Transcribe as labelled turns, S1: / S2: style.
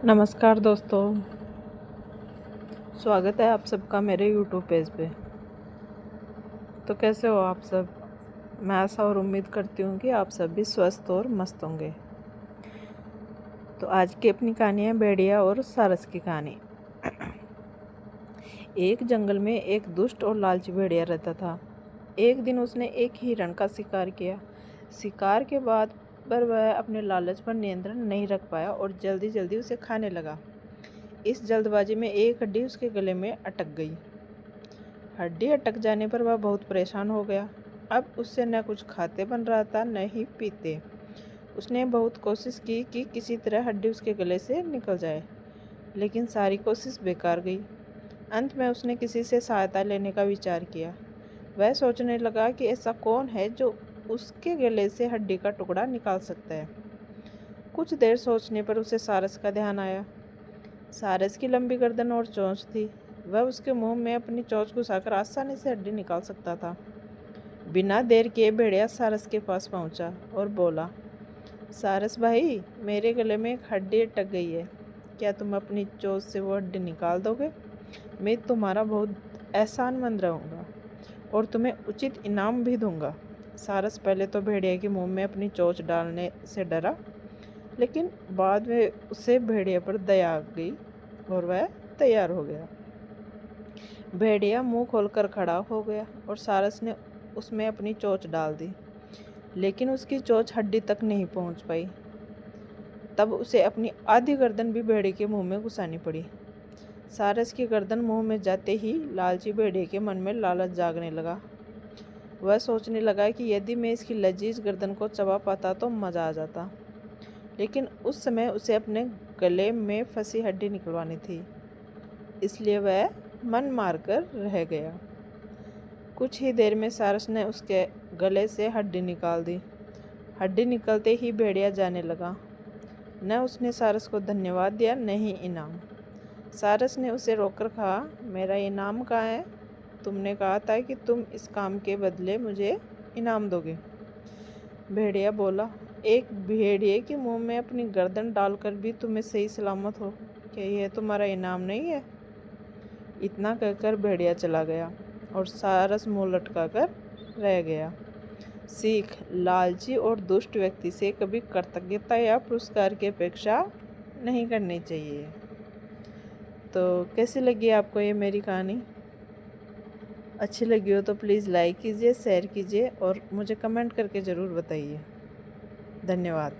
S1: नमस्कार दोस्तों, स्वागत है आप सबका मेरे YouTube पेज पे। तो कैसे हो आप सब? मैं आशा और उम्मीद करती हूँ कि आप सब भी स्वस्थ और मस्त होंगे। तो आज की अपनी कहानी है भेड़िया और सारस की कहानी। एक जंगल में एक दुष्ट और लालची भेड़िया रहता था। एक दिन उसने एक हिरण का शिकार किया। शिकार के बाद पर वह अपने लालच पर नियंत्रण नहीं रख पाया और जल्दी जल्दी उसे खाने लगा। इस जल्दबाजी में एक हड्डी उसके गले में अटक गई। हड्डी अटक जाने पर वह बहुत परेशान हो गया। अब उससे न कुछ खाते बन रहा था न ही पीते। उसने बहुत कोशिश की कि किसी तरह हड्डी उसके गले से निकल जाए, लेकिन सारी कोशिश बेकार गई। अंत में उसने किसी से सहायता लेने का विचार किया। वह सोचने लगा कि ऐसा कौन है जो उसके गले से हड्डी का टुकड़ा निकाल सकता है। कुछ देर सोचने पर उसे सारस का ध्यान आया। सारस की लंबी गर्दन और चोंच थी। वह उसके मुंह में अपनी चोंच घुसाकर आसानी से हड्डी निकाल सकता था। बिना देर किए भेड़िया सारस के पास पहुंचा और बोला, सारस भाई, मेरे गले में एक हड्डी अटक गई है। क्या तुम अपनी चोंच से वो हड्डी निकाल दोगे? मैं तुम्हारा बहुत एहसानमंद रहूँगा और तुम्हें उचित इनाम भी दूंगा। सारस पहले तो भेड़िया के मुंह में अपनी चोंच डालने से डरा, लेकिन बाद में उसे भेड़िया पर दया आ गई और वह तैयार हो गया। भेड़िया मुंह खोलकर खड़ा हो गया और सारस ने उसमें अपनी चोंच डाल दी, लेकिन उसकी चोंच हड्डी तक नहीं पहुंच पाई। तब उसे अपनी आधी गर्दन भी भेड़िए के मुंह में घुसानी पड़ी। सारस की गर्दन मुंह में जाते ही लालची भेड़िए के मन में लालच जागने लगा। वह सोचने लगा कि यदि मैं इसकी लजीज गर्दन को चबा पाता तो मज़ा आ जाता, लेकिन उस समय उसे अपने गले में फंसी हड्डी निकलवानी थी, इसलिए वह मन मारकर रह गया। कुछ ही देर में सारस ने उसके गले से हड्डी निकाल दी। हड्डी निकलते ही भेड़िया जाने लगा। न उसने सारस को धन्यवाद दिया न ही इनाम। सारस ने उसे रोककर कहा, मेरा इनाम कहाँ है? तुमने कहा था कि तुम इस काम के बदले मुझे इनाम दोगे। भेड़िया बोला, एक भेड़िए के मुंह में अपनी गर्दन डालकर भी तुम्हें सही सलामत हो, क्या यह तुम्हारा इनाम नहीं है? इतना कहकर भेड़िया चला गया और सारस मुंह लटका कर रह गया। सीख: लालची और दुष्ट व्यक्ति से कभी कृतज्ञता या पुरस्कार की अपेक्षा नहीं करनी चाहिए। तो कैसी लगी आपको ये मेरी कहानी? अच्छी लगी हो तो प्लीज़ लाइक कीजिए, शेयर कीजिए और मुझे कमेंट करके ज़रूर बताइए। धन्यवाद।